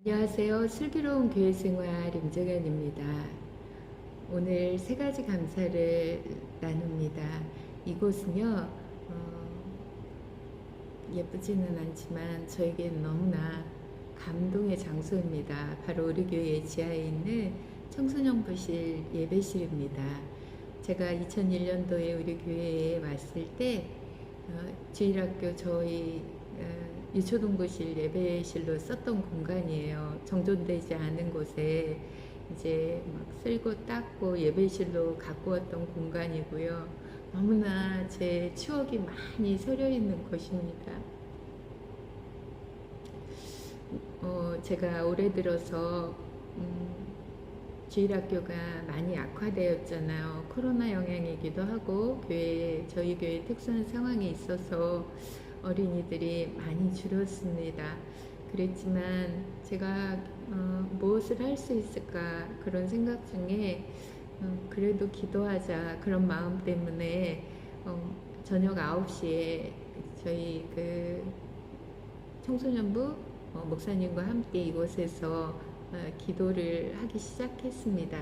안녕하세요. 슬기로운 교회생활 임정현입니다. 오늘 세 가지 감사를 나눕니다. 이곳은요, 예쁘지는 않지만 저에게는 너무나 감동의 장소입니다. 바로 우리 교회 지하에 있는 청소년부실 예배실입니다. 제가 2001년도에 우리 교회에 왔을 때 주일학교 저희 유초동부실 예배실로 썼던 공간이에요. 정돈되지 않은 곳에 이제 막 쓸고 닦고 예배실로 갖고 왔던 공간이고요. 너무나 제 추억이 많이 서려 있는 곳입니다. 제가 올해 들어서 주일학교가 많이 악화되었잖아요. 코로나 영향이기도 하고 저희 교회 특수한 상황이 있어서 어린이들이 많이 줄었습니다. 그랬지만 제가 무엇을 할 수 있을까 그런 생각 중에 그래도 기도하자 그런 마음 때문에 저녁 9시에 저희 청소년부 목사님과 함께 이곳에서 기도를 하기 시작했습니다.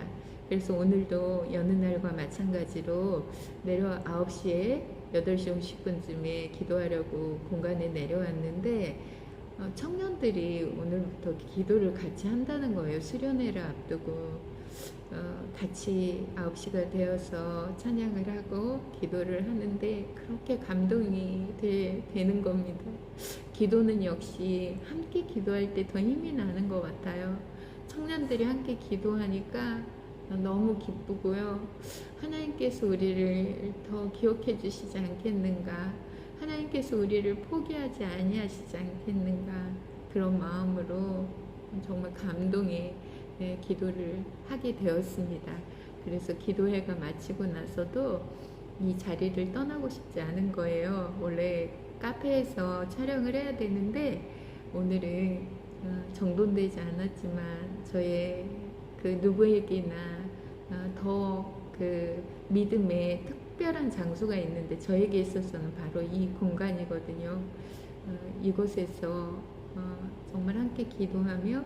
그래서 오늘도 여느 날과 마찬가지로 9시에 8시 50분쯤에 기도하려고 공간에 내려왔는데 청년들이 오늘부터 기도를 같이 한다는 거예요. 수련회를 앞두고 같이 9시가 되어서 찬양을 하고 기도를 하는데 그렇게 감동이 되는 겁니다. 기도는 역시 함께 기도할 때 더 힘이 나는 것 같아요. 청년들이 함께 기도하니까 너무 기쁘고요. 하나님께서 우리를 더 기억해 주시지 않겠는가, 하나님께서 우리를 포기하지 아니하시지 않겠는가, 그런 마음으로 정말 감동의 기도를 하게 되었습니다. 그래서 기도회가 마치고 나서도 이 자리를 떠나고 싶지 않은 거예요. 원래 카페에서 촬영을 해야 되는데 오늘은 정돈되지 않았지만 저의 누구에게나 더 믿음의 특별한 장소가 있는데 저에게 있어서는 바로 이 공간이거든요. 이곳에서 정말 함께 기도하며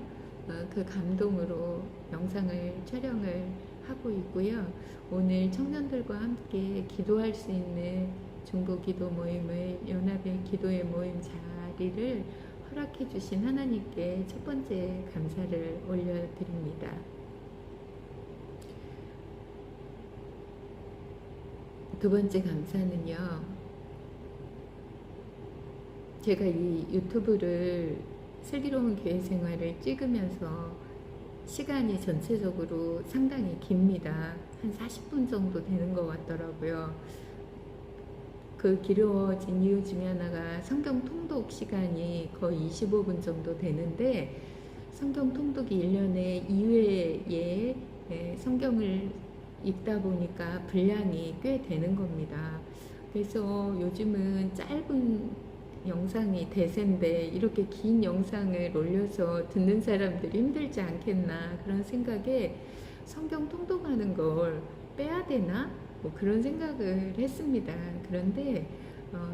그 감동으로 영상을 촬영을 하고 있고요. 오늘 청년들과 함께 기도할 수 있는 중보기도 모임을 연합의 기도의 모임 자리를 허락해 주신 하나님께 첫 번째 감사를 올려드립니다. 두 번째 감사는요. 제가 이 유튜브를 슬기로운 교회 생활을 찍으면서 시간이 전체적으로 상당히 깁니다. 한 40분 정도 되는 것 같더라고요. 그 길어진 이유 중에 하나가 성경 통독 시간이 거의 25분 정도 되는데 성경 통독이 1년에 2회에 성경을 읽다 보니까 분량이 꽤 되는 겁니다. 그래서 요즘은 짧은 영상이 대세인데 이렇게 긴 영상을 올려서 듣는 사람들이 힘들지 않겠나 그런 생각에 성경 통독하는 걸 빼야 되나? 뭐 그런 생각을 했습니다. 그런데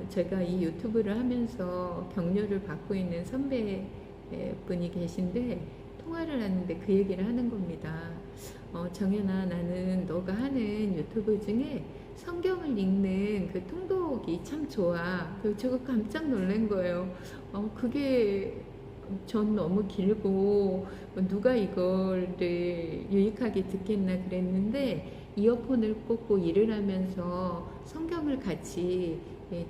제가 이 유튜브를 하면서 격려를 받고 있는 선배분이 계신데 통화를 하는데 그 얘기를 하는 겁니다. 정연아, 나는 너가 하는 유튜브 중에 성경을 읽는 그 통독이 참 좋아. 제가 깜짝 놀란 거예요. 그게 전 너무 길고 누가 이거를 유익하게 듣겠나 그랬는데 이어폰을 꽂고 일을 하면서 성경을 같이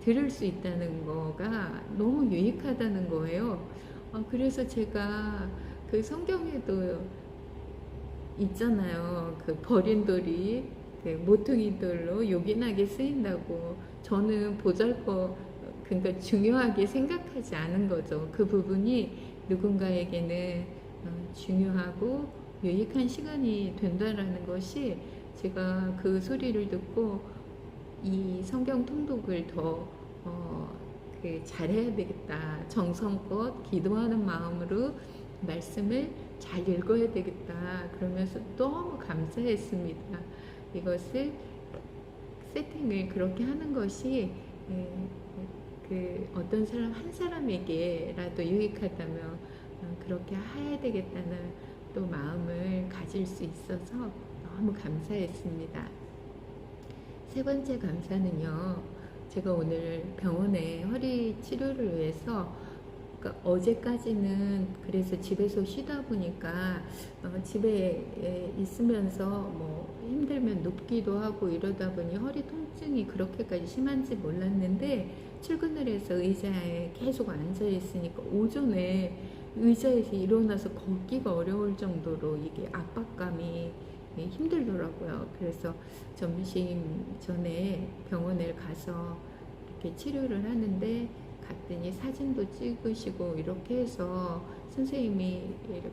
들을 수 있다는 거가 너무 유익하다는 거예요. 그래서 제가 그 성경에도 있잖아요. 그 버린 돌이 모퉁이 돌로 요긴하게 쓰인다고. 저는 그러니까 중요하게 생각하지 않은 거죠. 그 부분이 누군가에게는 중요하고 유익한 시간이 된다라는 것이 제가 그 소리를 듣고 이 성경 통독을 더 잘해야 되겠다. 정성껏 기도하는 마음으로 말씀을 잘 읽어야 되겠다. 그러면서 너무 감사했습니다. 이것을 세팅을 그렇게 하는 것이 어떤 사람 한 사람에게라도 유익하다면 그렇게 해야 되겠다는 또 마음을 가질 수 있어서 너무 감사했습니다. 세 번째 감사는요, 제가 오늘 병원에 허리 치료를 위해서, 그러니까 어제까지는 그래서 집에서 쉬다 보니까 집에 있으면서 뭐 힘들면 눕기도 하고 이러다 보니 허리 통증이 그렇게까지 심한지 몰랐는데, 출근을 해서 의자에 계속 앉아 있으니까 오전에 의자에서 일어나서 걷기가 어려울 정도로 이게 압박감이 힘들더라고요. 그래서 점심 전에 병원에 가서 이렇게 치료를 하는데, 갔더니 사진도 찍으시고 이렇게 해서 선생님이 이렇게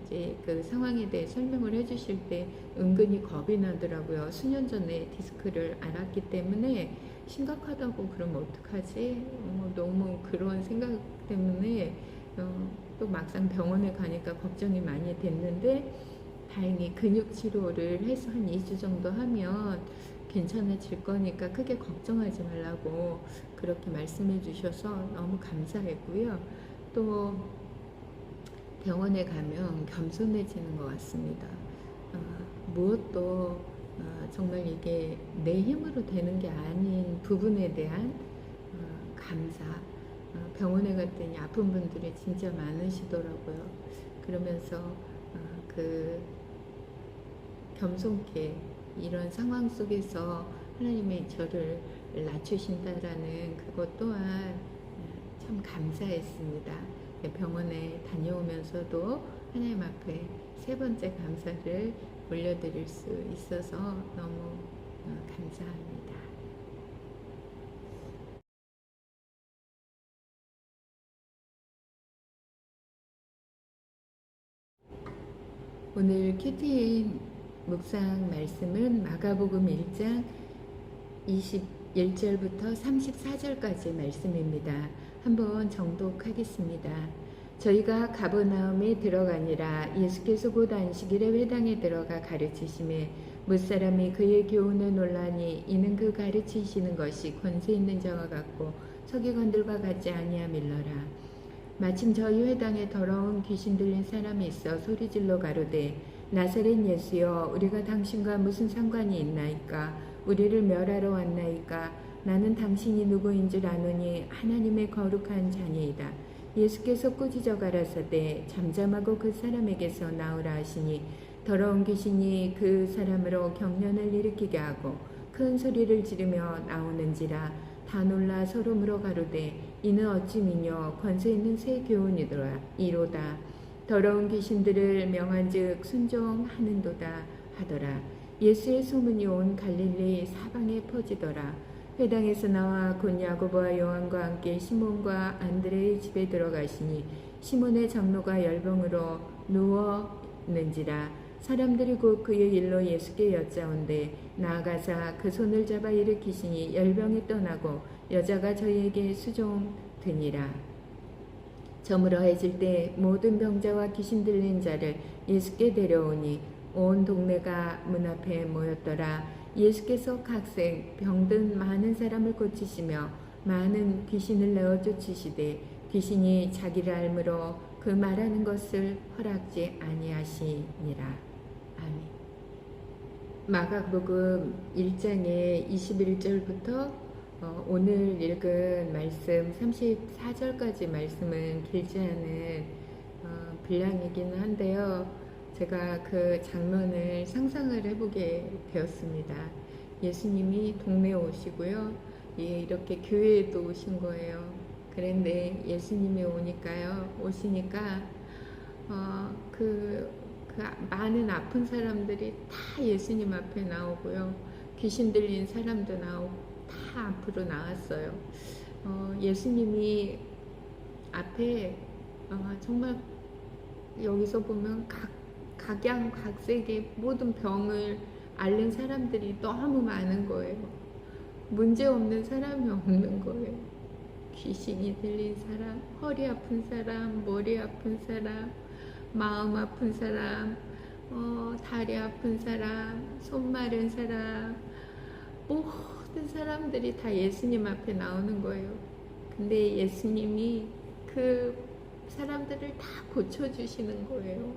이제 그 상황에 대해 설명을 해주실 때 은근히 겁이 나더라고요. 수년 전에 디스크를 앓았기 때문에 심각하다고 그러면 어떡하지? 너무 그런 생각 때문에 또 막상 병원에 가니까 걱정이 많이 됐는데, 다행히 근육 치료를 해서 한 2주 정도 하면 괜찮아질 거니까 크게 걱정하지 말라고 그렇게 말씀해 주셔서 너무 감사했고요. 또 병원에 가면 겸손해지는 것 같습니다. 무엇도 정말 이게 내 힘으로 되는 게 아닌 부분에 대한 감사. 병원에 갔더니 아픈 분들이 진짜 많으시더라고요. 그러면서 그 겸손케 이런 상황 속에서 하나님의 저를 낮추신다라는 그것 또한 참 감사했습니다. 병원에 다녀오면서도 하나님 앞에 세 번째 감사를 올려드릴 수 있어서 너무 감사합니다. 오늘 큐티인 묵상 말씀은 마가복음 1장 21절부터 34절까지 말씀입니다. 한번 정독하겠습니다. 저희가 가버나움에 들어가니라. 예수께서 곧 안식일에 회당에 들어가 가르치심에 무사람이 그의 교훈을 논라니 이는 그 가르치시는 것이 권세 있는 자와 같고 서기관들과 같지 아니함일러라. 마침 저희 회당에 더러운 귀신 들린 사람이 있어 소리질러 가로되 나사렛 예수여, 우리가 당신과 무슨 상관이 있나이까? 우리를 멸하러 왔나이까? 나는 당신이 누구인 줄 아노니 하나님의 거룩한 자녀이다. 예수께서 꾸짖어 가라사대 잠잠하고 그 사람에게서 나오라 하시니 더러운 귀신이 그 사람으로 경련을 일으키게 하고 큰 소리를 지르며 나오는지라. 다 놀라 서로 물어 가로되 이는 어찌 미뇨 권세 있는 새 교훈이더라 이로다. 더러운 귀신들을 명한즉 순종하는도다 하더라. 예수의 소문이 온 갈릴리 사방에 퍼지더라. 회당에서 나와 곧 야고보와 요한과 함께 시몬과 안드레의 집에 들어가시니 시몬의 장로가 열병으로 누웠는지라. 사람들이 곧 그의 일로 예수께 여짜온대 나아가사 그 손을 잡아 일으키시니 열병이 떠나고 여자가 저희에게 수종되니라. 저물어 해질 때 모든 병자와 귀신 들린 자를 예수께 데려오니 온 동네가 문 앞에 모였더라. 예수께서 각색 병든 많은 사람을 고치시며 많은 귀신을 내어 쫓으시되 귀신이 자기를 알므로 그 말하는 것을 허락지 아니하시니라. 아멘. 마가복음 1장의 21절부터 오늘 읽은 말씀 34절까지 말씀은 길지 않은 분량이기는 한데요. 제가 그 장면을 상상을 해보게 되었습니다. 예수님이 동네에 오시고요. 이렇게 교회에도 오신 거예요. 그런데 예수님이 오시니까 그 많은 아픈 사람들이 다 예수님 앞에 나오고요. 귀신 들린 사람도 나오고 다 앞으로 나왔어요. 예수님이 앞에 정말 여기서 보면 각양각색의 모든 병을 앓는 사람들이 너무 많은 거예요. 문제 없는 사람이 없는 거예요. 귀신이 들린 사람, 허리 아픈 사람, 머리 아픈 사람, 마음 아픈 사람, 다리 아픈 사람, 손 마른 사람, 모든 사람들이 다 예수님 앞에 나오는 거예요. 근데 예수님이 그 사람들을 다 고쳐주시는 거예요.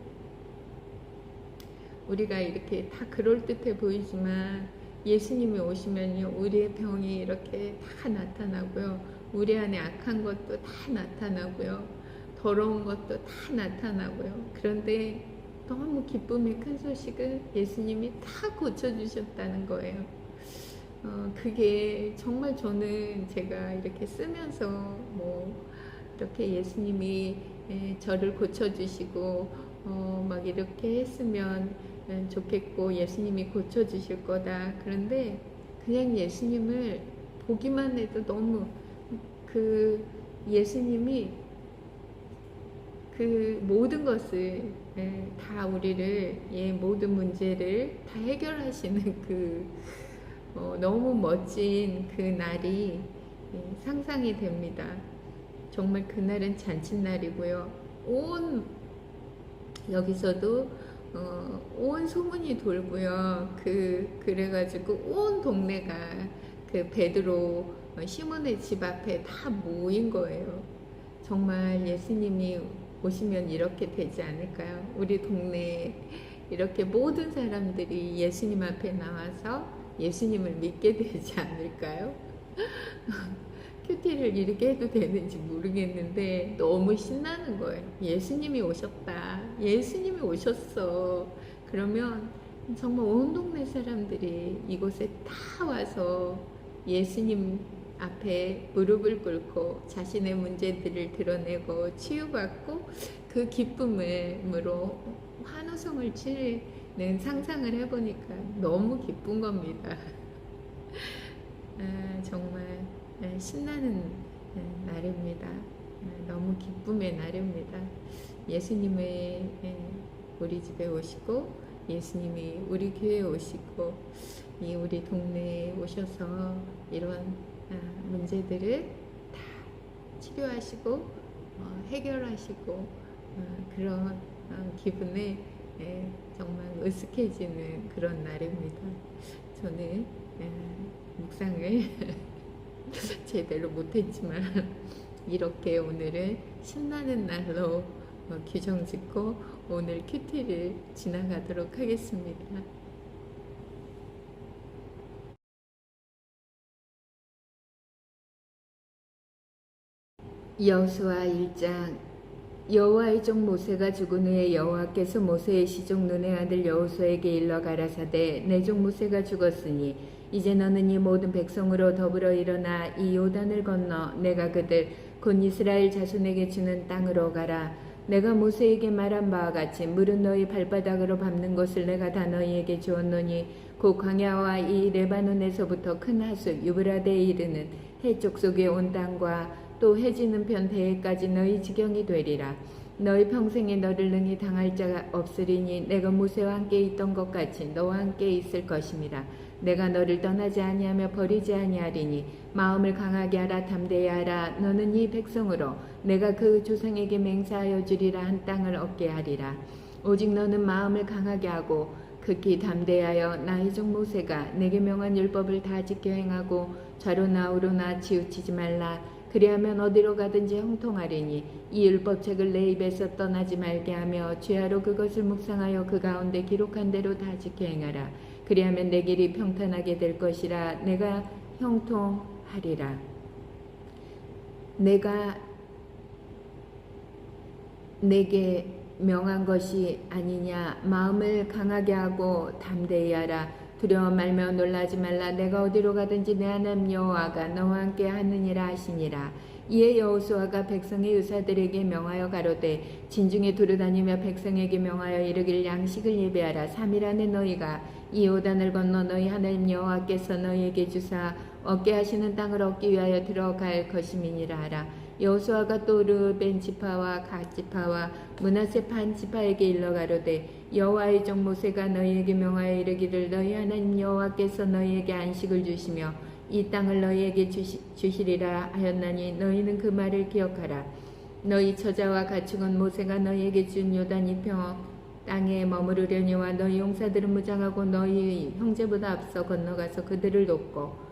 우리가 이렇게 다 그럴듯해 보이지만 예수님이 오시면요, 우리의 병이 이렇게 다 나타나고요, 우리 안에 악한 것도 다 나타나고요, 더러운 것도 다 나타나고요. 그런데 너무 기쁨의 큰 소식은 예수님이 다 고쳐주셨다는 거예요. 그게 정말 저는 제가 이렇게 쓰면서 이렇게 예수님이 저를 고쳐주시고 막 이렇게 했으면 좋겠고 예수님이 고쳐주실 거다. 그런데 그냥 예수님을 보기만 해도 너무 그 예수님이 그 모든 것을 다 우리를 모든 문제를 다 해결하시는 그 너무 멋진 그 날이 상상이 됩니다. 정말 그날은 잔칫날이고요. 여기서도 온 소문이 돌고요. 그래가지고 온 동네가 그 베드로 시몬의 집 앞에 다 모인 거예요. 정말 예수님이 오시면 이렇게 되지 않을까요? 우리 동네에 이렇게 모든 사람들이 예수님 앞에 나와서 예수님을 믿게 되지 않을까요? 큐티를 이렇게 해도 되는지 모르겠는데 너무 신나는 거예요. 예수님이 오셨다. 예수님이 오셨어. 그러면 정말 온 동네 사람들이 이곳에 다 와서 예수님 앞에 무릎을 꿇고 자신의 문제들을 드러내고 치유받고 그 기쁨으로 환호성을 치는 상상을 해보니까 너무 기쁜 겁니다. 정말 신나는 날입니다. 너무 기쁨의 날입니다. 예수님이 우리 집에 오시고 예수님이 우리 교회에 오시고 우리 동네에 오셔서 이런 문제들을 다 치료하시고 해결하시고 그런 기분에 정말 으쓱해지는 그런 날입니다. 저는 묵상을 제대로 못했지만 이렇게 오늘은 신나는 날로 규정짓고 오늘 큐티를 지나가도록 하겠습니다. 여호수아 1장. 여호와의 종 모세가 죽은 후에 여호와께서 모세의 시종 눈의 아들 여호수아에게 일러 가라사대 내 종 모세가 죽었으니 이제 너는 이 모든 백성으로 더불어 일어나 이 요단을 건너 내가 그들 곧 이스라엘 자손에게 주는 땅으로 가라. 내가 모세에게 말한 바와 같이 물은 너희 발바닥으로 밟는 것을 내가 다 너희에게 주었노니 곧 광야와 이 레바논에서부터 큰 하수 유브라데에 이르는 해쪽 속에 온 땅과 또 해지는 편 대해까지 너희 지경이 되리라. 너희 평생에 너를 능히 당할 자가 없으리니 내가 모세와 함께 있던 것 같이 너와 함께 있을 것임이라. 내가 너를 떠나지 아니하며 버리지 아니하리니 마음을 강하게 하라. 담대히 하라. 너는 이 백성으로 내가 그 조상에게 맹세하여 주리라 한 땅을 얻게 하리라. 오직 너는 마음을 강하게 하고 극히 담대하여 나의 종 모세가 내게 명한 율법을 다 지켜 행하고 좌로나 우로나 치우치지 말라. 그리하면 어디로 가든지 형통하리니 이 율법책을 내 입에서 떠나지 말게 하며 죄하로 그것을 묵상하여 그 가운데 기록한 대로 다 지켜 행하라. 그리하면 내 길이 평탄하게 될 것이라. 내가 형통하리라. 내가 내게 명한 것이 아니냐. 마음을 강하게 하고 담대히 하라. 두려워 말며 놀라지 말라. 내가 어디로 가든지 내 하나님 여호와가 너와 함께 하느니라 하시니라. 이에 여호수아가 백성의 의사들에게 명하여 가로되 진중에 두루다니며 백성에게 명하여 이르길 양식을 예배하라. 3일 안에 너희가 이 요단을 건너 너희 하나님 여호와께서 너희에게 주사 얻게 하시는 땅을 얻기 위하여 들어갈 것임이니라 하라. 여호수아가 또 르벤 지파와 갓 지파와 므낫세 반 지파에게 일러 가로되 여호와의 종 모세가 너희에게 명하여 이르기를 너희 하나님 여호와께서 너희에게 안식을 주시며 이 땅을 너희에게 주시리라 하였나니 너희는 그 말을 기억하라. 너희 처자와 가축은 모세가 너희에게 준 요단 이평 땅에 머무르려니와 너희 용사들은 무장하고 너희 형제보다 앞서 건너가서 그들을 돕고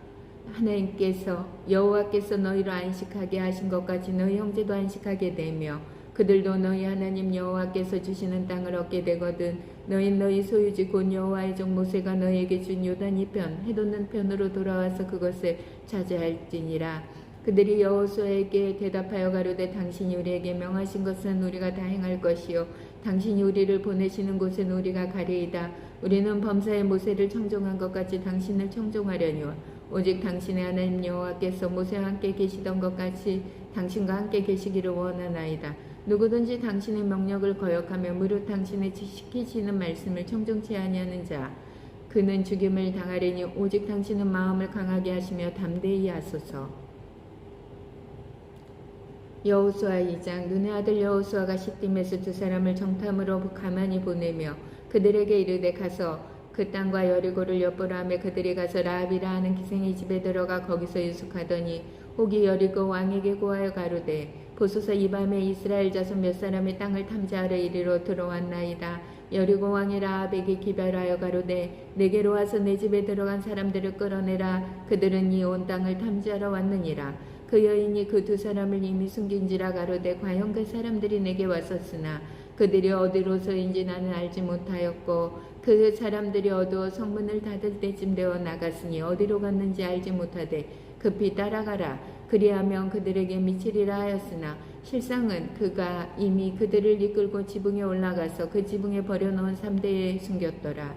하나님께서 여호와께서 너희를 안식하게 하신 것 같이 너희 형제도 안식하게 되며 그들도 너희 하나님 여호와께서 주시는 땅을 얻게 되거든 너희 소유지 곧 여호와의 종 모세가 너희에게 준 요단 이편 해돋는 편으로 돌아와서 그것을 차지할지니라. 그들이 여호수아에게 대답하여 가로되 당신이 우리에게 명하신 것은 우리가 다 행할 것이요 당신이 우리를 보내시는 곳은 우리가 가리이다. 우리는 범사의 모세를 청종한 것 같이 당신을 청종하려니와 오직 당신의 하나님 여호와께서 모세와 함께 계시던 것 같이 당신과 함께 계시기를 원하나이다. 누구든지 당신의 명령을 거역하며 무릇 당신의 시키시는 말씀을 청종치 아니하는 자 그는 죽임을 당하리니 오직 당신은 마음을 강하게 하시며 담대히 하소서. 여호수아 2장. 눈의 아들 여호수아가 시딤에서 두 사람을 정탐으로 가만히 보내며 그들에게 이르되 가서 그 땅과 여리고를 엿보라 하며 그들이 가서 라합이라 하는 기생의 집에 들어가 거기서 유숙하더니 혹이 여리고 왕에게 고하여 가로되 보소서 이 밤에 이스라엘 자손 몇 사람의 땅을 탐지하러 이리로 들어왔나이다. 여리고 왕이 라합에게 기별하여 가로되 내게로 와서 내 집에 들어간 사람들을 끌어내라. 그들은 이 온 땅을 탐지하러 왔느니라. 그 여인이 그 두 사람을 이미 숨긴지라 가로되 과연 그 사람들이 내게 왔었으나 그들이 어디로서인지 나는 알지 못하였고 그 사람들이 어두워 성문을 닫을 때쯤 되어 나갔으니 어디로 갔는지 알지 못하되 급히 따라가라. 그리하면 그들에게 미치리라 하였으나 실상은 그가 이미 그들을 이끌고 지붕에 올라가서 그 지붕에 버려놓은 삼대에 숨겼더라.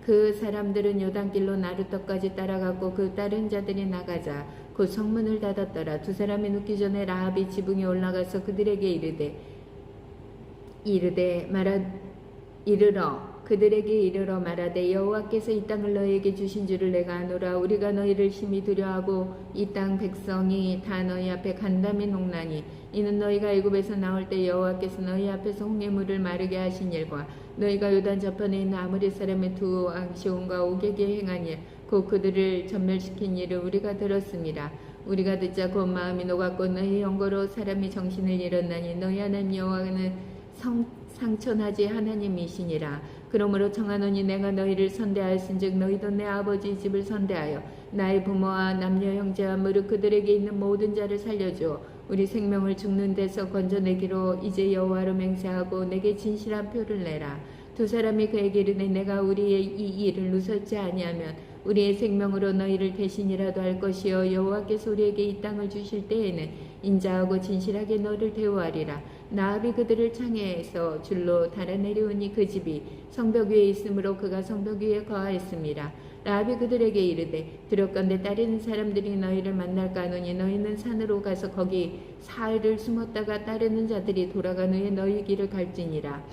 그 사람들은 요단길로 나루터까지 따라가고 그 다른 자들이 나가자 곧 성문을 닫았더라. 두 사람이 눕기 전에 라합이 지붕에 올라가서 그들에게 그들에게 이르러 말하되 여호와께서 이 땅을 너희에게 주신 줄을 내가 아노라. 우리가 너희를 심히 두려워하고 이 땅 백성이 다 너희 앞에 간담이 녹나니 이는 너희가 애굽에서 나올 때 여호와께서 너희 앞에서 홍해물을 마르게 하신 일과 너희가 요단 저편에 있는 아모리 사람의 두 왕 시온과 오게게 행한 일 곧 그들을 전멸시킨 일을 우리가 들었습니다. 우리가 듣자 곧 마음이 녹았고 너희 영거로 사람이 정신을 잃었나니 너희 하나님 여호와는 상천하지 하나님이시니라. 그러므로 청하노니 내가 너희를 선대하였은즉 너희도 내 아버지 집을 선대하여 나의 부모와 남녀 형제와 무릇 그들에게 있는 모든 자를 살려주어 우리 생명을 죽는 데서 건져내기로 이제 여호와로 맹세하고 내게 진실한 표를 내라. 두 사람이 그에게 이르되 내가 우리의 이 일을 누설지 아니하면 우리의 생명으로 너희를 대신이라도 할 것이요 여호와께서 우리에게 이 땅을 주실 때에는 인자하고 진실하게 너를 대우하리라. 라합이 그들을 창에서 줄로 달아내려오니 그 집이 성벽 위에 있으므로 그가 성벽 위에 거하였습니다. 라합이 그들에게 이르되 두렵건대 따르는 사람들이 너희를 만날까 하노니 너희는 산으로 가서 거기 사흘을 숨었다가 따르는 자들이 돌아간 후에 너희 길을 갈지니라.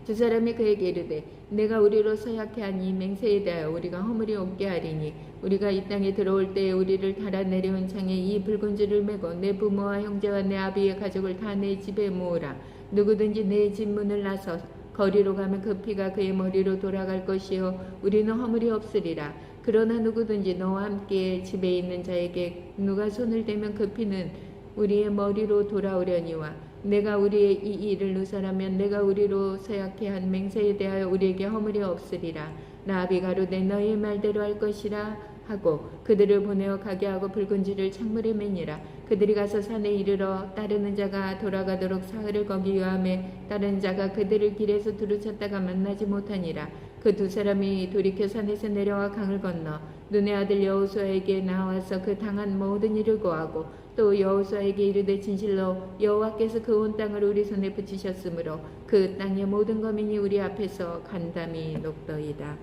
두 사람이 그에게 이르되 내가 우리로 서약해 한 이 맹세에 대하여 우리가 허물이 없게 하리니 우리가 이 땅에 들어올 때에 우리를 달아내려온 창에 이 붉은 줄을 메고 내 부모와 형제와 내 아비의 가족을 다 내 집에 모으라. 누구든지 내 집 문을 나서 거리로 가면 그 피가 그의 머리로 돌아갈 것이요 우리는 허물이 없으리라. 그러나 누구든지 너와 함께 집에 있는 자에게 누가 손을 대면 그 피는 우리의 머리로 돌아오려니와 내가 우리의 이 일을 누설하면 내가 우리로 서약해 한 맹세에 대하여 우리에게 허물이 없으리라. 라합이 가로되 너희의 말대로 할 것이라 하고 그들을 보내어 가게 하고 붉은 줄을 창문에 매니라. 그들이 가서 산에 이르러 따르는 자가 돌아가도록 사흘을 거기 유함에 따르는 자가 그들을 길에서 두루 찾다가 만나지 못하니라. 그 두 사람이 돌이켜 산에서 내려와 강을 건너 눈의 아들 여호수아에게 나와서 그 당한 모든 일을 고하고 또 여호수아에게 이르되 진실로 여호와께서 그 온 땅을 우리 손에 붙이셨으므로 그 땅의 모든 거민이 우리 앞에서 간담이 녹더이다.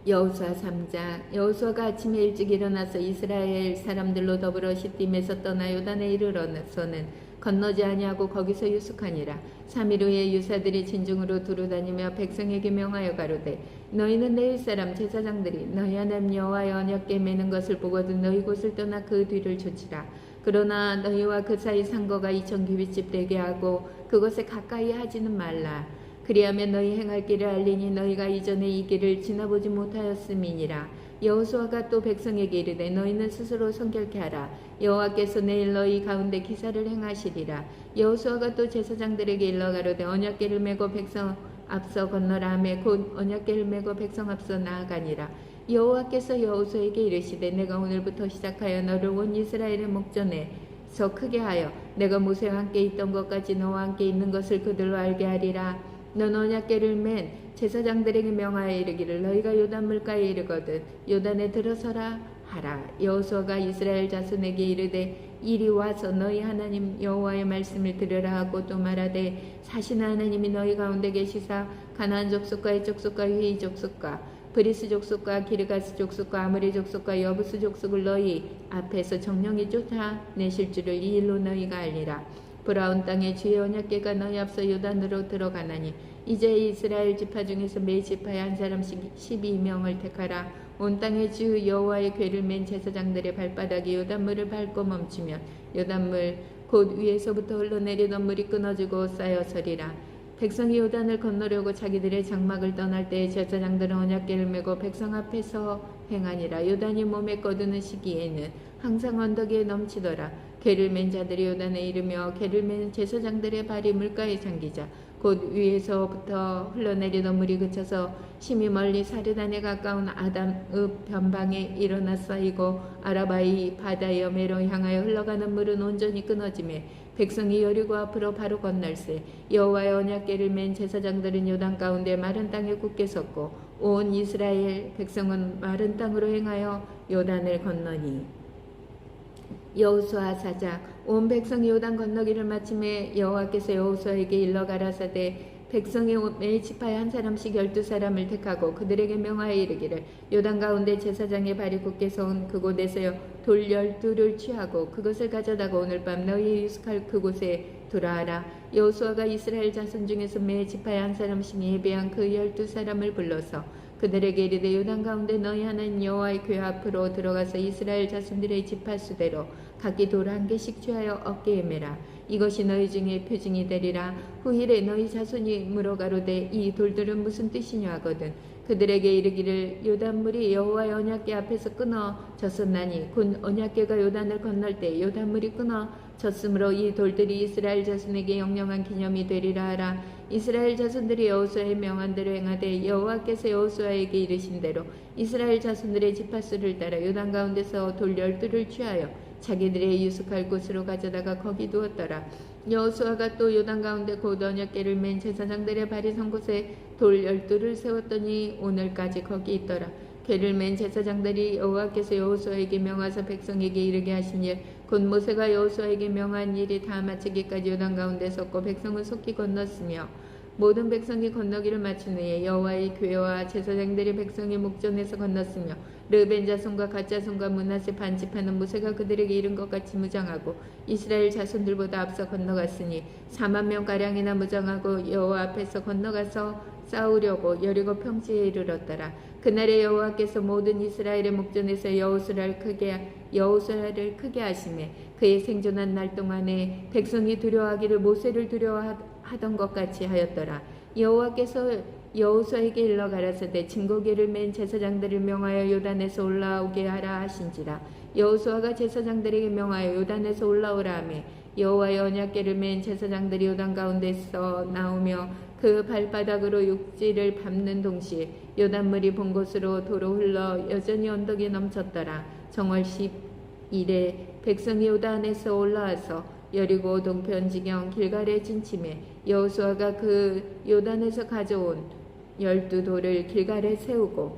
여호수아 3장. 여호수아가 아침에 일찍 일어나서 이스라엘 사람들로 더불어 시딤에서 떠나 요단에 이르러서는 건너지 아니하고 거기서 유숙하니라. 3일 후에 유사들이 진중으로 두루다니며 백성에게 명하여 가로되 너희는 내 윗사람 제사장들이 너희 하나님 여호와의 언약궤 매는 것을 보거든 너희 곳을 떠나 그 뒤를 쫓으라. 그러나 너희와 그 사이 상거가 2000규빗집 되게 하고 그것에 가까이 하지는 말라. 그리하면 너희 행할 길을 알리니 너희가 이전에 이 길을 지나보지 못하였음이니라. 여호수아가 또 백성에게 이르되 너희는 스스로 성결케 하라. 여호와께서 내일 너희 가운데 기사를 행하시리라. 여호수아가 또 제사장들에게 일러 가로되 언약궤를 메고 백성 앞서 건너라 하매 곧 언약궤를 메고 백성 앞서 나아가니라. 여호와께서 여호수아에게 이르시되 내가 오늘부터 시작하여 너를 온 이스라엘의 목전에서 크게 하여 내가 모세와 함께 있던 것까지 너와 함께 있는 것을 그들로 알게 하리라. 넌 언약궤를 맨 제사장들에게 명하여 이르기를 너희가 요단 물가에 이르거든 요단에 들어서라 하라. 여호수아가 이스라엘 자손에게 이르되 이리 와서 너희 하나님 여호와의 말씀을 들으라 하고 또 말하되 사시는 하나님이 너희 가운데 계시사 가나안 족속과 헷 족속과 휘 족속과 브리스 족속과 기르가스 족속과 아므리 족속과 여부스 족속을 너희 앞에서 정령이 쫓아내실 줄을 이 일로 너희가 알리라. 보라 온 땅에 주의 언약궤가 너희 앞서 요단으로 들어가나니 이제 이스라엘 지파 중에서 매 지파에 한 사람씩 12명을 택하라. 온 땅의 주 여호와의 궤를 맨 제사장들의 발바닥이 요단물을 밟고 멈추면 요단물 곧 위에서부터 흘러내리던 물이 끊어지고 쌓여서리라. 백성이 요단을 건너려고 자기들의 장막을 떠날 때 제사장들은 언약궤를 메고 백성 앞에서 행하니라. 요단이 몸에 거두는 시기에는 항상 언덕 위에 넘치더라. 궤를 맨 자들이 요단에 이르며 궤를 맨 제사장들의 발이 물가에 잠기자 곧 위에서부터 흘러내리던 물이 그쳐서 심히 멀리 사르단에 가까운 아담읍 변방에 일어나 쌓이고 아라바이 바다 여매로 향하여 흘러가는 물은 온전히 끊어지매 백성이 여리고 앞으로 바로 건널세. 여호와의 언약궤를 맨 제사장들은 요단 가운데 마른 땅에 굳게 섰고 온 이스라엘 백성은 마른 땅으로 행하여 요단을 건너니. 여호수아 사장 온 백성이 요단 건너기를 마침에 여호와께서 여호수아에게 일러 가라사대 백성이 매 지파에 한 사람씩 12사람을 택하고 그들에게 명하여 이르기를 요단 가운데 제사장의 발이 굳게 서온 그곳에서 돌 12를 취하고 그것을 가져다가 오늘 밤 너희 유숙할 그곳에 두라 하라. 여호수아가 이스라엘 자손 중에서 매 지파에 한 사람씩 예배한 그 12사람을 불러서 그들에게 이르되 요단 가운데 너희 하나님 여호와의 궤 앞으로 들어가서 이스라엘 자손들의 지파 수대로 각기 돌 한 개씩 취하여 어깨에 매라. 이것이 너희 중에 표징이 되리라. 후일에 너희 자손이 물어가로되 이 돌들은 무슨 뜻이냐 하거든 그들에게 이르기를 요단물이 여호와의 언약궤 앞에서 끊어졌었나니 곧 언약궤가 요단을 건널 때 요단물이 끊어졌으므로 이 돌들이 이스라엘 자손에게 영영한 기념이 되리라 하라. 이스라엘 자손들이 여호수아의 명한 대로 행하되 여호와께서 여호수아에게 이르신 대로 이스라엘 자손들의 지파수를 따라 요단 가운데서 돌 12를 취하여 자기들의 유숙할 곳으로 가져다가 거기 두었더라. 여호수아가 또 요단 가운데 곧 언약궤를 맨 제사장들의 발이 선 곳에 돌 12를 세웠더니 오늘까지 거기 있더라. 궤를 맨 제사장들이 여호와께서 여호수아에게 명하사 백성에게 이르게 하신 일 곧 모세가 여호수아에게 명한 일이 다 마치기까지 요단 가운데 섰고 백성은 속히 건넜으며 모든 백성이 건너기를 마친 후에 여호와의 궤와 제사장들이 백성의 목전에서 건넜으며 르벤 자손과 갓 자손과 므낫세 반 지파는 모세가 그들에게 이른 것 같이 무장하고 이스라엘 자손들보다 앞서 건너갔으니 4만 명 가량이나 무장하고 여호와 앞에서 건너가서 싸우려고 여리고 평지에 이르렀더라. 그날에 여호와께서 모든 이스라엘의 목전에서 여호수아를 크게 하시매 그의 생존한 날 동안에 백성이 두려워하기를 모세를 두려워하던 것 같이 하였더라. 여호와께서 여호수아에게 일러 가라사대 증거궤를 맨 제사장들을 명하여 요단에서 올라오게 하라 하신지라. 여호수아가 제사장들에게 명하여 요단에서 올라오라 하매 여호와의 언약궤를 맨 제사장들이 요단 가운데서 나오며 그 발바닥으로 육지를 밟는 동시에 요단물이 본 곳으로 도로 흘러 여전히 언덕에 넘쳤더라. 정월 10일에 백성이 요단에서 올라와서 여리고 동편 지경 길갈에 진침해 여호수아가 그 요단에서 가져온 12돌을 길갈에 세우고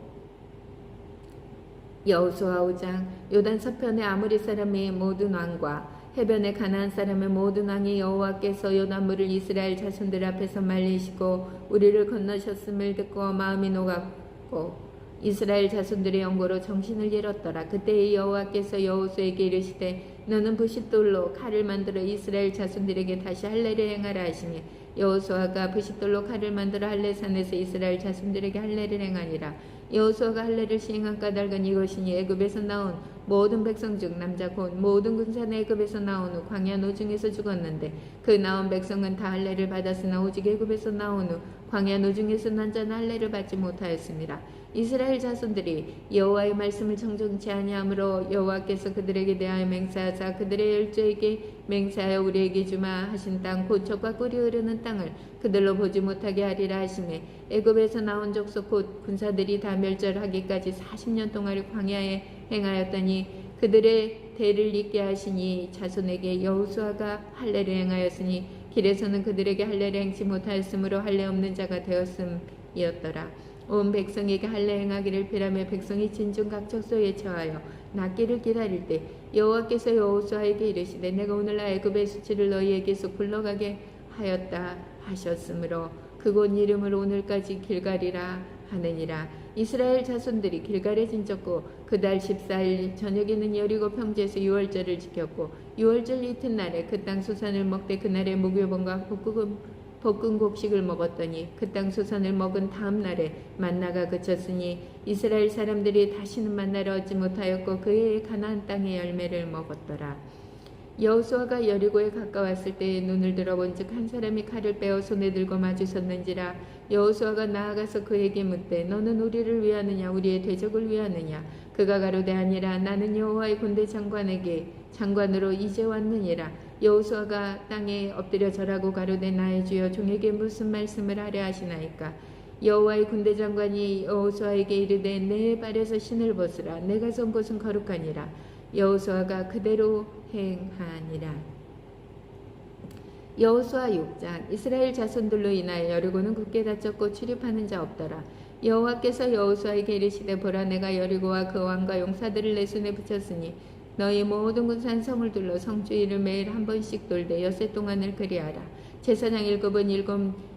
여호수아 5장 요단 서편의 아므리 사람의 모든 왕과 해변의 가나안 사람의 모든 왕이 여호와께서 요단물을 이스라엘 자손들 앞에서 말리시고 우리를 건너셨음을 듣고 마음이 녹았고 이스라엘 자손들의 영고로 정신을 잃었더라. 그때 여호와께서 여호수아에게 이르시되 너는 부싯돌로 칼을 만들어 이스라엘 자손들에게 다시 할례를 행하라 하시니 여호수아가 부싯돌로 칼을 만들어 할례산에서 이스라엘 자손들에게 할례를 행하니라. 여호수아가 할례를 시행한 까닭은 이것이니 애굽에서 나온 모든 백성 중 남자 곧 모든 군사는 애굽에서 나온 후 광야 노중에서 죽었는데 그 나온 백성은 다 할례를 받았으나 오직 애굽에서 나온 후 광야 노중에서 난 자는 할례를 받지 못하였습니다. 이스라엘 자손들이 여호와의 말씀을 청종치 아니하므로 여호와께서 그들에게 대하여 맹세하사 그들의 열조에게 맹세하여 우리에게 주마 하신 땅 곧 젖과 꿀이 흐르는 땅을 그들로 보지 못하게 하리라 하시매 애굽에서 나온 족속 곧 군사들이 다 멸절하기까지 40년 동안 광야에 행하였더니 그들의 대를 잇게 하시니 자손에게 여호수아가 할례를 행하였으니 길에서는 그들에게 할례를 행치 못하였으므로 할례 없는 자가 되었음이었더라. 온 백성에게 할례 행하기를 피라며 백성이 진중 각 척소에 처하여 낫기를 기다릴 때 여호와께서 여호수아에게 이르시되 내가 오늘날 애굽의 수치를 너희에게서 굴러가게 하였다 하셨으므로 그곳 이름을 오늘까지 길갈이라 하느니라. 이스라엘 자손들이 길갈에 진쳤고 그달 14일 저녁에는 여리고 평지에서 유월절을 지켰고 유월절 이튿날에 그 땅 소산을 먹되 그날에 무교번과 볶은 곡식을 먹었더니 그 땅 소산을 먹은 다음 날에 만나가 그쳤으니 이스라엘 사람들이 다시는 만나를 얻지 못하였고 그의 가나안 땅의 열매를 먹었더라. 여호수아가 여리고에 가까웠을 때에 눈을 들어본즉 한 사람이 칼을 빼어 손에 들고 마주섰는지라. 여호수아가 나아가서 그에게 묻되 너는 우리를 위하느냐 우리의 대적을 위하느냐. 그가 가로되 아니라 나는 여호와의 군대 장관으로 이제 왔느니라. 여호수아가 땅에 엎드려 절하고 가로되 나의 주여 종에게 무슨 말씀을 하려 하시나이까. 여호와의 군대 장관이 여호수아에게 이르되 내 발에서 신을 벗으라. 내가 선 곳은 거룩하니라. 여호수아가 그대로 행하니라. 여호수아 6장. 이스라엘 자손들로 인하여 여리고는 굳게 닫혔고 출입하는 자 없더라. 여호와께서 여호수아에게 이르시되 보라 내가 여리고와 그 왕과 용사들을 내 손에 붙였으니 너희 모든 군산 성을 둘러 성주일을 매일 한 번씩 돌되 엿새 동안을 그리하라. 제사장 7은 7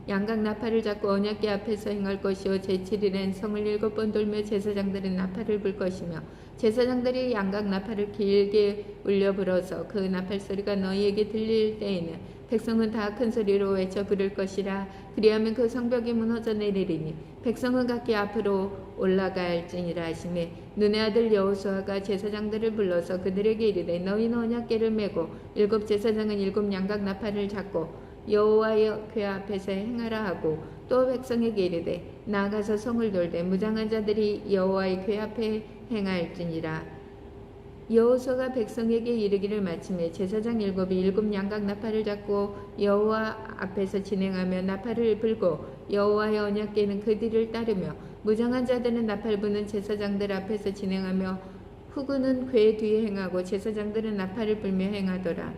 양각 나팔을 잡고 언약궤 앞에서 행할 것이요 제7일엔 성을 7번 돌며 제사장들은 나팔을 불 것이며 제사장들이 양각 나팔을 길게 울려 불어서 그 나팔 소리가 너희에게 들릴 때에는 백성은 다 큰 소리로 외쳐 부를 것이라. 그리하면 그 성벽이 무너져 내리리니 백성은 각기 앞으로 올라갈지니라 하시매 눈의 아들 여호수아가 제사장들을 불러서 그들에게 이르되 너희는 언약궤를 메고 7 제사장은 7 양각 나팔을 잡고 여호와의 궤 앞에서 행하라 하고 또 백성에게 이르되 나아가서 성을 돌되 무장한 자들이 여호와의 궤 앞에 행할지니라. 여호수아가 백성에게 이르기를 마침에 제사장 7이 7 양각 나팔을 잡고 여호와 앞에서 진행하며 나팔을 불고 여호와의 언약궤는 그 뒤를 따르며 무장한 자들은 나팔 부는 제사장들 앞에서 진행하며 후군은 궤 뒤에 행하고 제사장들은 나팔을 불며 행하더라.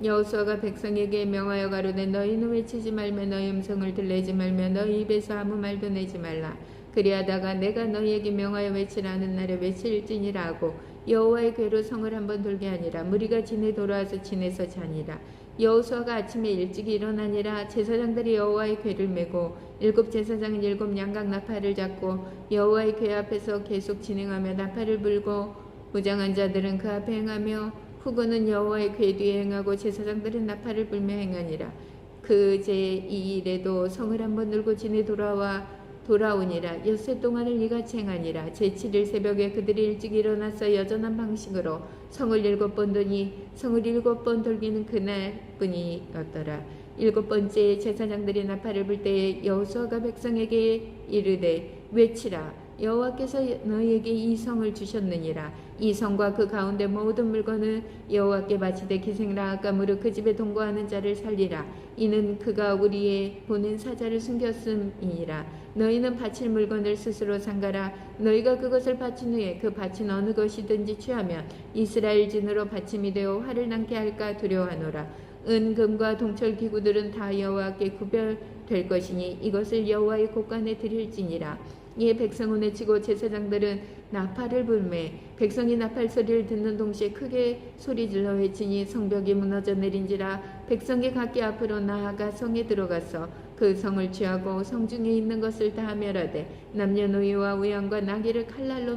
여호수아가 백성에게 명하여 가로되 너희는 외치지 말며 너희 음성을 들리지 말며 너희 입에서 아무 말도 내지 말라. 그리하다가 내가 너희에게 명하여 외치라는 날에 외칠지니라 하고 여호와의 궤로 성을 한번 돌게 하니라. 무리가 진에 돌아와서 진에서 자니라. 여호수아가 아침에 일찍 일어나니라. 제사장들이 여호와의 궤를 메고 7 제사장은 7 양각 나팔을 잡고 여호와의 궤 앞에서 계속 진행하며 나팔을 불고 무장한 자들은 그 앞에 행하며 후군은 여호와의 궤 뒤에 행하고 제사장들은 나팔을 불며 행하니라. 그 제2일에도 성을 한번 돌고 진에 돌아오니라. 엿새 동안을 이같이 행하니라. 제7일 새벽에 그들이 일찍 일어나서 여전한 방식으로 성을 7번 도니 성을 7번 돌기는 그날뿐이었더라. 7번째 제사장들이 나팔을 불 때에 여호수아가 백성에게 이르되 외치라. 여호와께서 너희에게 이 성을 주셨느니라. 이 성과 그 가운데 모든 물건을 여호와께 바치되 기생라합과 무릇 그 집에 동거하는 자를 살리라. 이는 그가 우리의 보낸 사자를 숨겼음이니라. 너희는 바칠 물건을 스스로 상가라. 너희가 그것을 바친 후에 그 바친 어느 것이든지 취하면 이스라엘 진으로 바침이 되어 화를 남게 할까 두려워하노라. 은, 금과 동철 기구들은 다 여호와께 구별될 것이니 이것을 여호와의 곳간에 드릴지니라. 이에 백성은 외치고 제사장들은 나팔을 불매 백성이 나팔 소리를 듣는 동시에 크게 소리질러 외치니 성벽이 무너져 내린지라. 백성이 각기 앞으로 나아가 성에 들어가서 그 성을 취하고 성 중에 있는 것을 다 멸하되 남녀노이와 우양과 나귀를 칼날로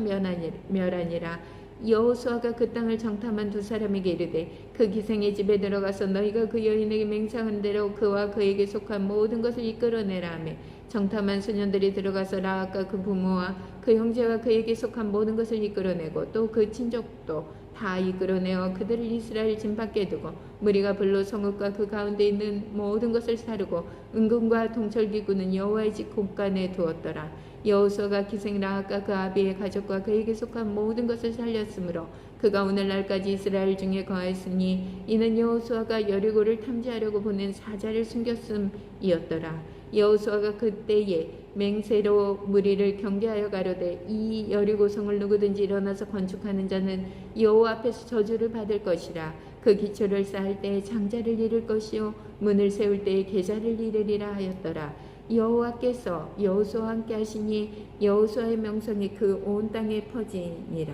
멸하니라. 여호수아가 그 땅을 정탐한 2 사람에게 이르되 그 기생의 집에 들어가서 너희가 그 여인에게 맹세한 대로 그와 그에게 속한 모든 것을 이끌어내라 하며 정탐한 소년들이 들어가서 라합과 그 부모와 그 형제와 그에게 속한 모든 것을 이끌어내고 또 그 친족도 다 이끌어내어 그들을 이스라엘 진 밖에 두고 무리가 불로 성읍과 그 가운데 있는 모든 것을 사르고 은금과 동철기구는 여호와의 집 곳간에 두었더라. 여호수아가 기생 라합과 그 아비의 가족과 그에게 속한 모든 것을 살렸으므로 그가 오늘날까지 이스라엘 중에 거하였으니 이는 여호수아가 여리고를 탐지하려고 보낸 사자를 숨겼음이었더라. 여호수아가 그때에 맹세로 무리를 경계하여 가로되 이 여리고성을 누구든지 일어나서 건축하는 자는 여호와 앞에서 저주를 받을 것이라. 그 기초를 쌓을 때에 장자를 이룰 것이요 문을 세울 때에 계좌를 이르리라 하였더라. 여호와께서 여호수아와 함께 하시니 여호수아의 명성이 그 온 땅에 퍼지니라.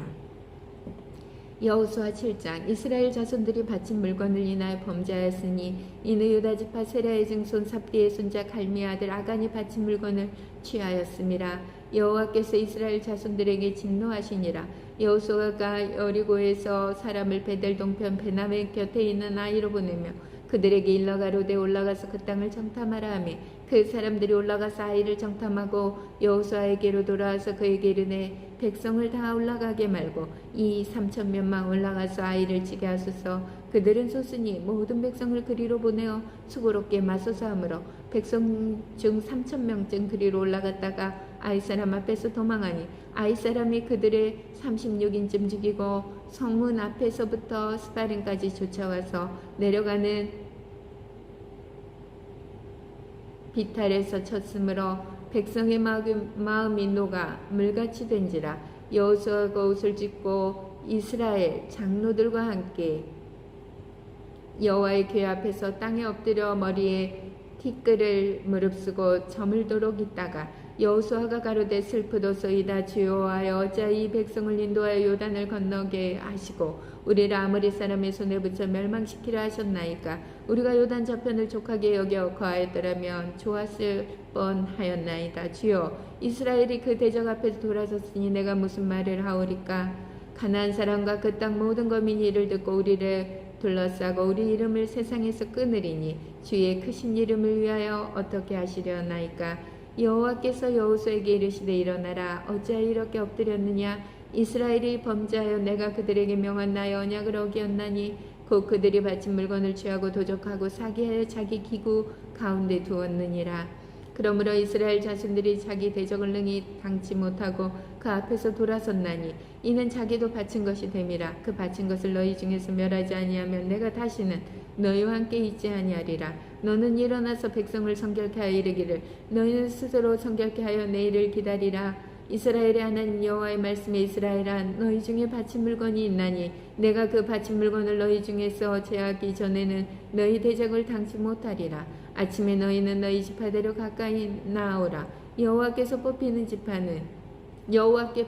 여호수아 7장. 이스라엘 자손들이 바친 물건을 인하여 범죄하였으니 이는 유다 지파 세라의 증손 삽디의 손자 갈미의 아들 아간이 바친 물건을 취하였음이라. 여호와께서 이스라엘 자손들에게 진노하시니라. 여호수아가 여리고에서 사람을 베델 동편 베나멜 곁에 있는 아이로 보내며 그들에게 일러 가로되 올라가서 그 땅을 정탐하라 하며 그 사람들이 올라가서 아이를 정탐하고 여호수아에게로 돌아와서 그에게 이르되 백성을 다 올라가게 말고 이 3,000명만 올라가서 아이를 치게 하소서. 그들은 소순이 모든 백성을 그리로 보내어 수고롭게 맞서서 하므로 백성 중 3,000명쯤 그리로 올라갔다가 아이 사람 앞에서 도망하니 아이 사람이 그들의 36인쯤 죽이고 성문 앞에서부터 스파린까지 쫓아와서 내려가는 비탈에서 쳤으므로 백성의 마음이 녹아 물같이 된지라. 여호수아가 옷을 찢고 이스라엘 장로들과 함께 여호와의 궤 앞에서 땅에 엎드려 머리에 티끌을 무릅쓰고 저물도록 있다가 여호수아가 가로되 슬프도소이다. 주여와여 어찌하여 이 백성을 인도하여 요단을 건너게 하시고 우리를 아모리 사람의 손에 붙여 멸망시키려 하셨나이까. 우리가 요단 저편을 족하게 여겨 거하였더라면 좋았을 뻔하였나이다. 주여 이스라엘이 그 대적 앞에서 돌아섰으니 내가 무슨 말을 하오리까. 가나안 사람과 그 땅 모든 거민이 이를 듣고 우리를 둘러싸고 우리 이름을 세상에서 끊으리니 주의 크신 이름을 위하여 어떻게 하시려나이까. 여호와께서 여호수아에게 이르시되 일어나라. 어찌하여 이렇게 엎드렸느냐. 이스라엘이 범죄하여 내가 그들에게 명한 나의 언약을 어기었나니 곧 그들이 바친 물건을 취하고 도적하고 사기하여 자기 기구 가운데 두었느니라. 그러므로 이스라엘 자손들이 자기 대적을 능히 당치 못하고 그 앞에서 돌아섰나니 이는 자기도 바친 것이 됨이라. 그 바친 것을 너희 중에서 멸하지 아니하면 내가 다시는 너희와 함께 있지 아니하리라. 너는 일어나서 백성을 성결케 하여 이르기를 너희는 스스로 성결케 하여 내일을 기다리라. 이스라엘의 하나님 여호와의 말씀에 이스라엘아 너희 중에 바친 물건이 있나니 내가 그 바친 물건을 너희 중에서 제하기 전에는 너희 대적을 당치 못하리라. 아침에 너희는 너희 지파대로 가까이 나아오라. 여호와께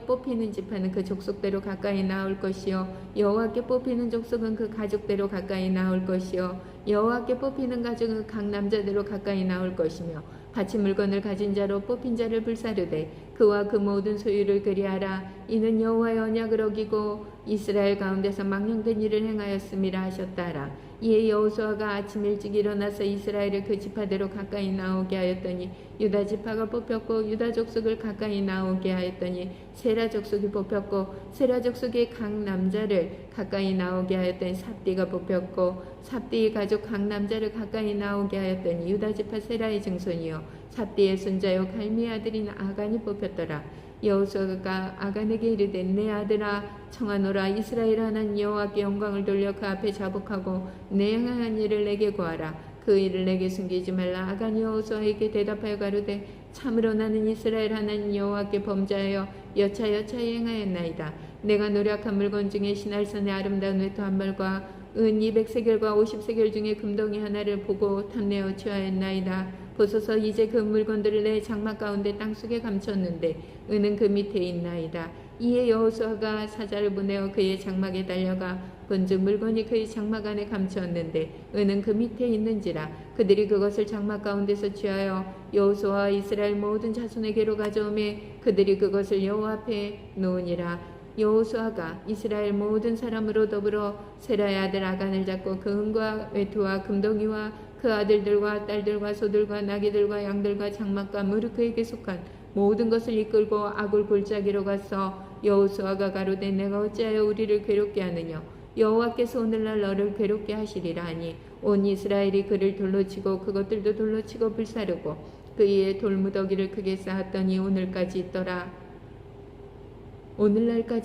뽑히는 지파는 그 족속대로 가까이 나올 것이요 여호와께 뽑히는 족속은 그 가족대로 가까이 나올 것이요 여호와께 뽑히는 가족은 각 남자대로 가까이 나올 것이며 바친 물건을 가진 자로 뽑힌 자를 불사르되 그와 그 모든 소유를 그리하라. 이는 여호와의 언약을 어기고 이스라엘 가운데서 망령된 일을 행하였음이라 하셨다라. 이에 여호수아가 아침 일찍 일어나서 이스라엘을 그 지파대로 가까이 나오게 하였더니 유다 지파가 뽑혔고 유다 족속을 가까이 나오게 하였더니 세라 족속이 뽑혔고 세라 족속의 각 남자를 가까이 나오게 하였더니 삽디가 뽑혔고 삽디의 가족 각 남자를 가까이 나오게 하였더니 유다 지파 세라의 증손이요 삽디의 손자요 갈미의 아들인 아간이 뽑혔더라. 여호수아가 아간에게 이르되 내 아들아 청하노라. 이스라엘 하나님 여호와께 영광을 돌려 그 앞에 자복하고 내 행한 일을 내게 구하라. 그 일을 내게 숨기지 말라. 아간이 여호수아에게 대답하여 가로되 참으로 나는 이스라엘 하나님 여호와께 범죄하여 여차여차히 행하였나이다. 내가 노력한 물건 중에 신할선의 아름다운 외투 한 벌과 은 200세겔과 50세겔 중에 금덩이 하나를 보고 탐내어 취하였나이다. 보소서 이제 그 물건들을 내 장막 가운데 땅속에 감췄는데 은은 그 밑에 있나이다. 이에 여호수아가 사자를 보내어 그의 장막에 달려가 본즉 물건이 그의 장막 안에 감추었는데 은은 그 밑에 있는지라. 그들이 그것을 장막 가운데서 취하여 여호수아와 이스라엘 모든 자손에게로 가져오매 그들이 그것을 여호와 앞에 놓으니라. 여호수아가 이스라엘 모든 사람으로 더불어 세라의 아들 아간을 잡고 그 은과 외투와 금덩이와 그 아들들과 딸들과 소들과 나귀들과 양들과 장막과 무릇 그에게 속한 모든 것을 이끌고 아굴 골짜기로 가서 여호수아가 가로되 내가 어찌하여 우리를 괴롭게 하느냐. 여호와께서 오늘날 너를 괴롭게 하시리라 하니 온 이스라엘이 그를 돌로 치고 그것들도 돌로 치고 불사르고 그의 돌무더기를 크게 쌓았더니 오늘날까지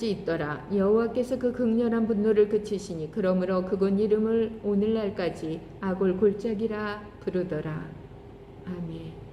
있더라. 여호와께서 그 극렬한 분노를 그치시니 그러므로 그곳 이름을 오늘날까지 아골 골짜기라 부르더라. 아멘.